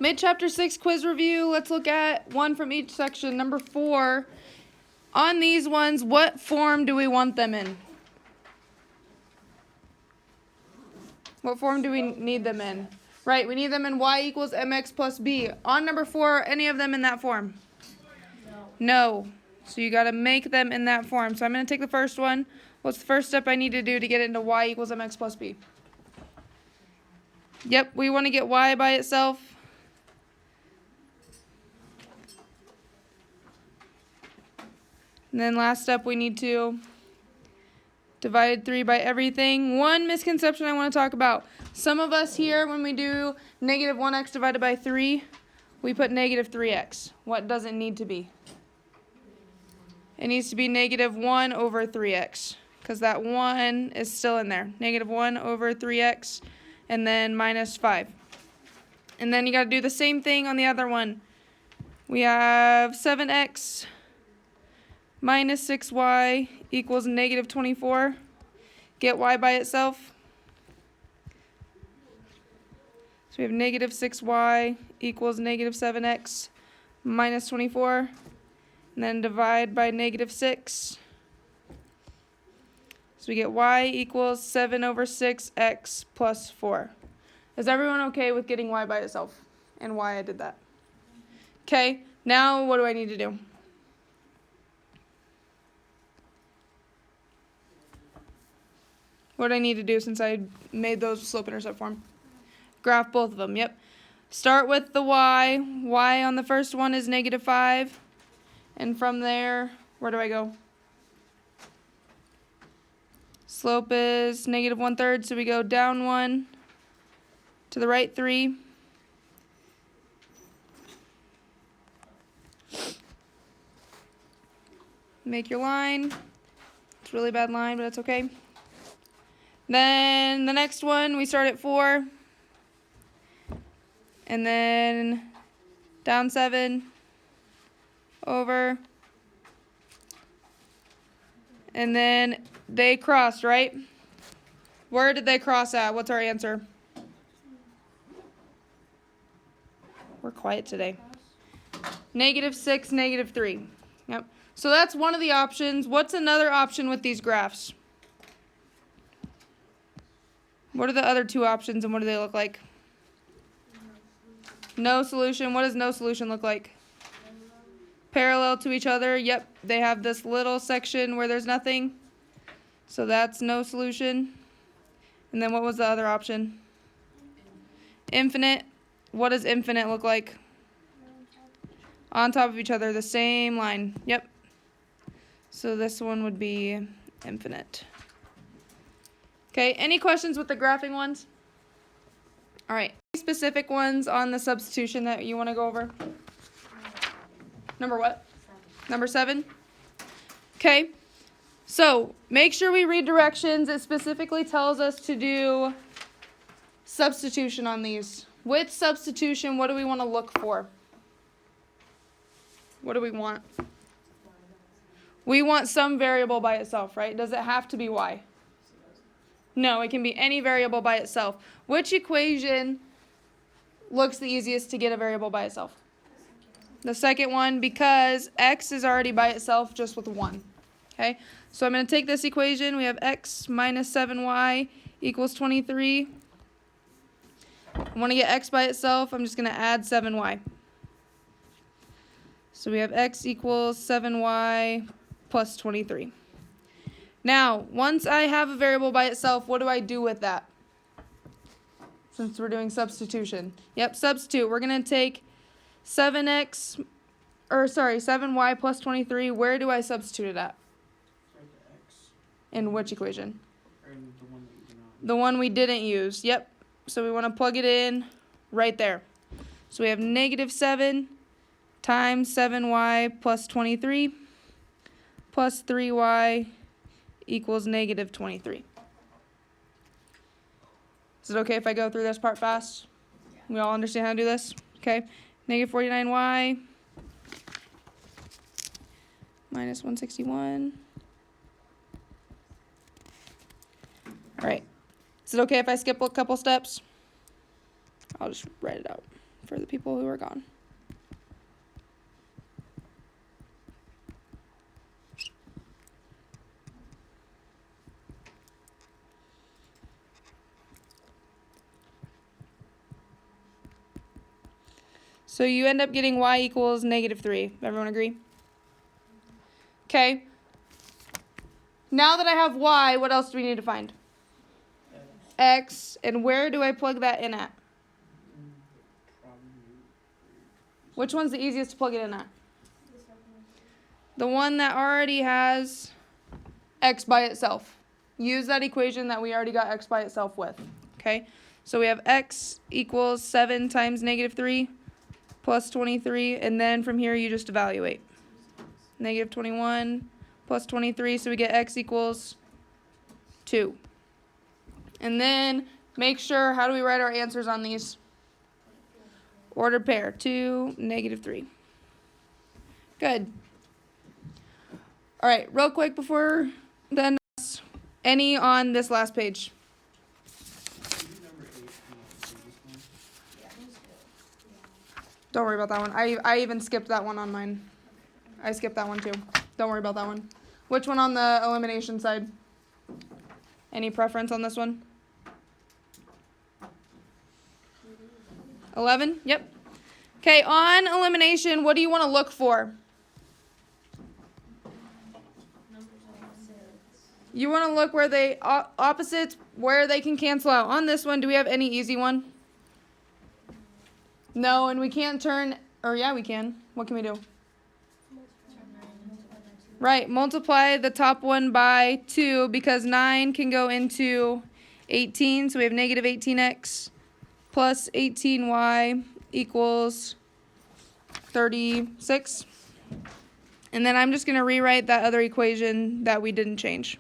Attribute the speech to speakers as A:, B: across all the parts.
A: Mid-chapter 6 quiz review. Let's look at one from each section. Number 4. On these ones, what form do we want them in? What form do we need them in? Right, we need them in y equals mx plus b. On number 4, are any of them in that form? No. So you got to make them in that form. So I'm going to take the first one. What's the first step I need to do to get into y equals mx plus b? Yep, we want to get y by itself. And then last step, we need to divide 3 by everything. One misconception I want to talk about. Some of us here, when we do negative 1x divided by 3, we put negative 3x. What does it need to be? It needs to be negative 1 over 3x, because that 1 is still in there. Negative 1 over 3x, and then minus 5. And then you got to do the same thing on the other one. We have 7x minus 6y equals negative 24. Get y by itself. So we have negative 6y equals negative 7x minus 24. And then divide by negative 6. So we get y equals 7 over 6x plus 4. Is everyone okay with getting y by itself? And why I did that? Okay, now what do I need to do? What do I need to do since I made those slope-intercept form? Graph both of them, yep. Start with the y. Y on the first one is negative 5. And from there, where do I go? Slope is negative 1/3, so we go down 1, to the right 3. Make your line. It's a really bad line, but it's okay. Then the next one, we start at 4. And then down 7. Over. And then they crossed, right? Where did they cross at? What's our answer? We're quiet today. Negative 6, negative 3. Yep. So that's one of the options. What's another option with these graphs? What are the other two options and what do they look like? No solution. What does no solution look like? Parallel to each other. Yep, they have this little section where there's nothing. So that's no solution. And then what was the other option? Infinite. What does infinite look like? On top of each other, the same line. Yep. So this one would be infinite. Okay, any questions with the graphing ones? All right, any specific ones on the substitution that you want to go over? Number what? 7. Number 7? Okay, so make sure we read directions. It specifically tells us to do substitution on these. With substitution, what do we want to look for? What do we want? We want some variable by itself, right? Does it have to be y? No, it can be any variable by itself. Which equation looks the easiest to get a variable by itself? The second one, because x is already by itself just with 1. Okay, so I'm going to take this equation. We have x minus 7y equals 23. I want to get x by itself. I'm just going to add 7y. So we have x equals 7y plus 23. Now, once I have a variable by itself, what do I do with that? Since we're doing substitution. Yep, substitute. We're going to take 7y plus 23. Where do I substitute it at? In which equation? The one we didn't use. Yep. So we want to plug it in right there. So we have negative 7 times 7y plus 23 plus 3y equals negative 23. Is it okay if I go through this part fast? Yeah. We all understand how to do this? Okay. Negative 49y minus 161. All right. Is it okay if I skip a couple steps? I'll just write it out. for the people who are gone. So you end up getting y equals -3. Everyone agree? Okay. Now that I have y, what else do we need to find? X. And where do I plug that in at? Which one's the easiest to plug it in at? The one that already has x by itself. Use that equation that we already got x by itself with. Okay? So we have x equals 7 times -3 plus 23. And then from here you just evaluate. -21 plus 23. So we get x equals 2. And then make sure, how do we write our answers on these? Ordered pair, 2, -3. Good. All right, real quick before then, any on this last page? Don't worry about that one. I even skipped that one on mine. I skipped that one too. Don't worry about that one. Which one on the elimination side? Any preference on this one? 11? Yep. Okay, on elimination, what do you want to look for? You want to look where they, opposites, where they can cancel out. On this one, do we have any easy one? No, and we can't turn, or yeah, we can. What can we do? Right, multiply the top one by 2 because 9 can go into 18. So we have -18x plus 18y equals 36. And then I'm just going to rewrite that other equation that we didn't change.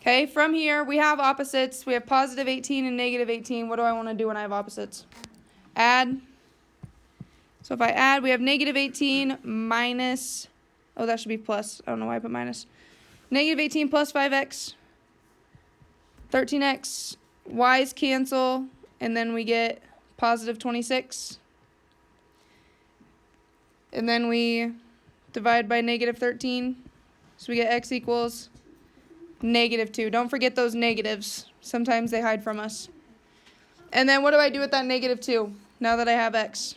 A: Okay, from here we have opposites. We have +18 and -18. What do I want to do when I have opposites? Add. So if I add, we have -18 minus, oh, that should be plus. I don't know why I put minus. -18 plus 5x, 13x, y's cancel, and then we get +26. And then we divide by -13, so we get x equals -2. Don't forget those negatives. Sometimes they hide from us. And then what do I do with that -2 now that I have x?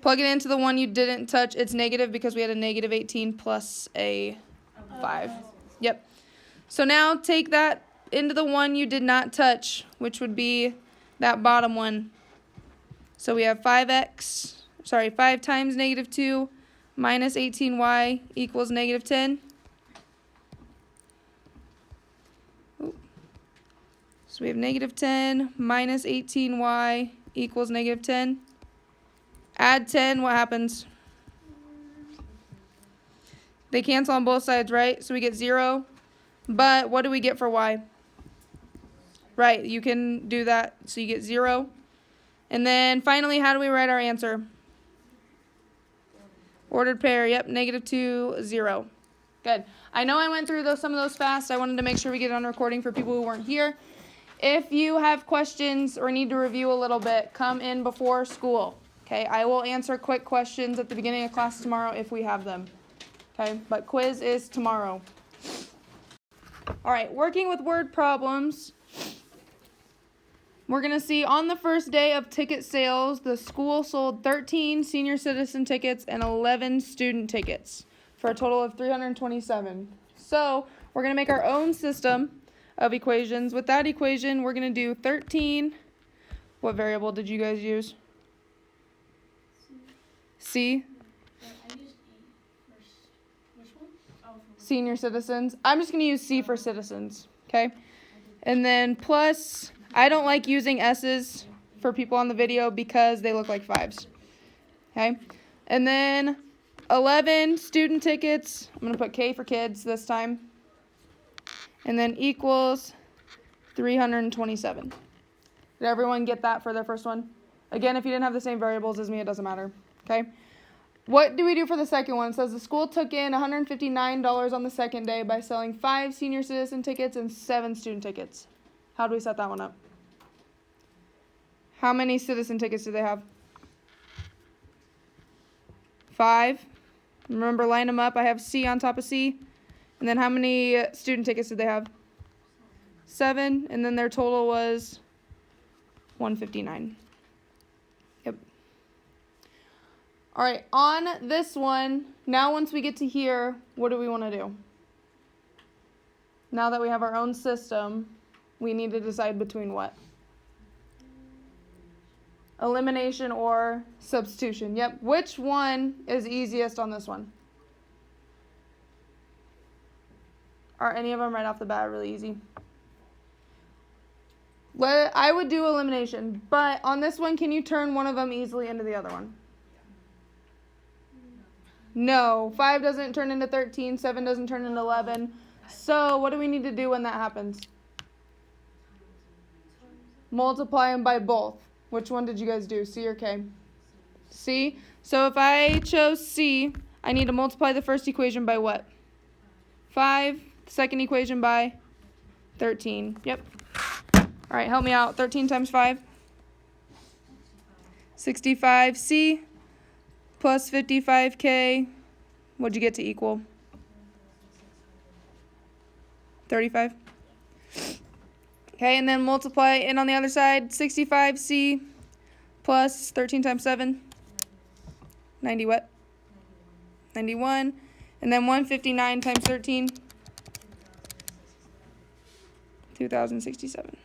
A: Plug it into the one you didn't touch. It's negative because we had a -18 plus a 5. Yep. So now take that into the one you did not touch, which would be that bottom one. So we have 5 times -2 minus 18y equals -10. So we have -10 minus 18y equals -10. Add 10, what happens? They cancel on both sides, right? So we get 0. But what do we get for y? Right, you can do that. So you get 0. And then finally, how do we write our answer? Ordered pair, yep, -2, 0. Good. I know I went through some of those fast. I wanted to make sure we get it on recording for people who weren't here. If you have questions or need to review a little bit, come in before school. Okay, I will answer quick questions at the beginning of class tomorrow if we have them. Okay, but quiz is tomorrow. All right, working with word problems. We're going to see on the first day of ticket sales, the school sold 13 senior citizen tickets and 11 student tickets for a total of 327. So we're going to make our own system of equations. With that equation, we're going to do 13. What variable did you guys use? C.
B: I used E first. Which one? Oh,
A: Senior citizens. I'm just going to use C for citizens, okay? And then plus, I don't like using S's for people on the video because they look like 5s, okay? And then 11 student tickets. I'm going to put K for kids this time. And then equals 327. Did everyone get that for their first one? Again, if you didn't have the same variables as me, it doesn't matter. Okay. What do we do for the second one? It says the school took in $159 on the second day by selling 5 senior citizen tickets and 7 student tickets. How do we set that one up? How many citizen tickets do they have? 5. Remember, line them up. I have C on top of C. And then how many student tickets did they have? 7. And then their total was 159. Yep. All right, on this one, now once we get to here, what do we want to do? Now that we have our own system, we need to decide between what? Elimination or substitution. Yep. Which one is easiest on this one? Are any of them right off the bat really easy? I would do elimination, but on this one, can you turn one of them easily into the other one? No. 5 doesn't turn into 13, 7 doesn't turn into 11. So what do we need to do when that happens? Multiply them by both. Which one did you guys do, C or K? C. So if I chose C, I need to multiply the first equation by what? 5. The second equation by 13. Yep. All right, help me out. 13 times 5. 65C plus 55K. What'd you get to equal? 35. Okay, and then multiply in on the other side. 65C plus 13 times 7. 90 what? 91. And then 159 times 13. 2067.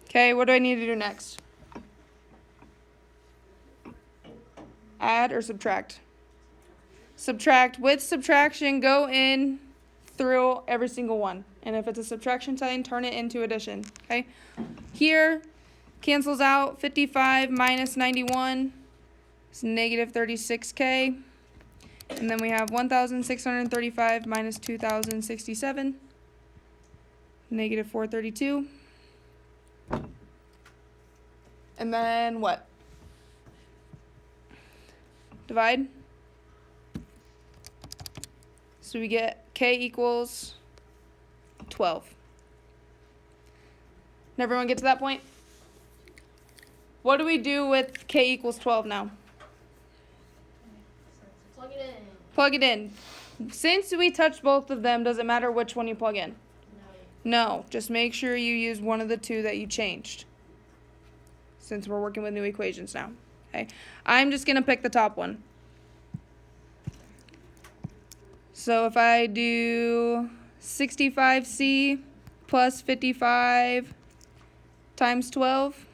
A: Okay, what do I need to do next? Add or subtract? Subtract. With subtraction, go in through every single one. And if it's a subtraction sign, turn it into addition. Okay? Here, cancels out 55 minus 91. It's negative 36K. And then we have 1,635 minus 2,067. Negative 432. And then what? Divide. So we get K equals 12. Did everyone get to that point? What do we do with K equals 12 now?
B: Plug it in.
A: Plug it in. Since we touched both of them, does it matter which one you plug in? No. Just make sure you use one of the two that you changed. Since we're working with new equations now. Okay. I'm just going to pick the top one. So if I do 65C plus 55 times 12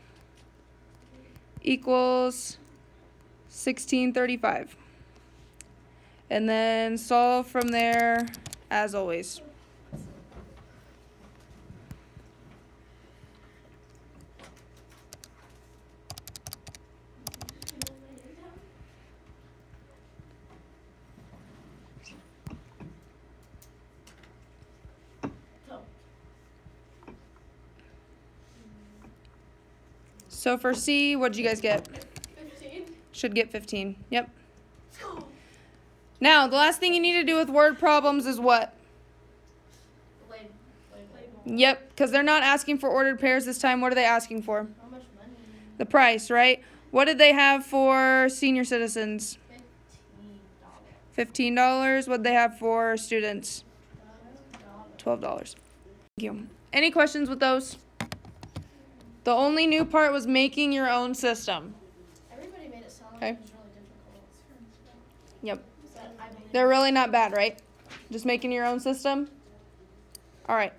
A: equals 1635. And then solve from there as always. So for C, what did you guys get?
B: 15.
A: Should get 15. Yep. Now, the last thing you need to do with word problems is what?
B: Label.
A: Yep, because they're not asking for ordered pairs this time. What are they asking for?
B: How much money?
A: The price, right? What did they have for senior citizens? $15. What did they have for students? $12. Thank you. Any questions with those? The only new part was making your own system.
B: Everybody made it sound
A: Okay.
B: like it was really difficult.
A: Yep.
B: But I believe
A: They're really not bad, right? Just making your own system? All right.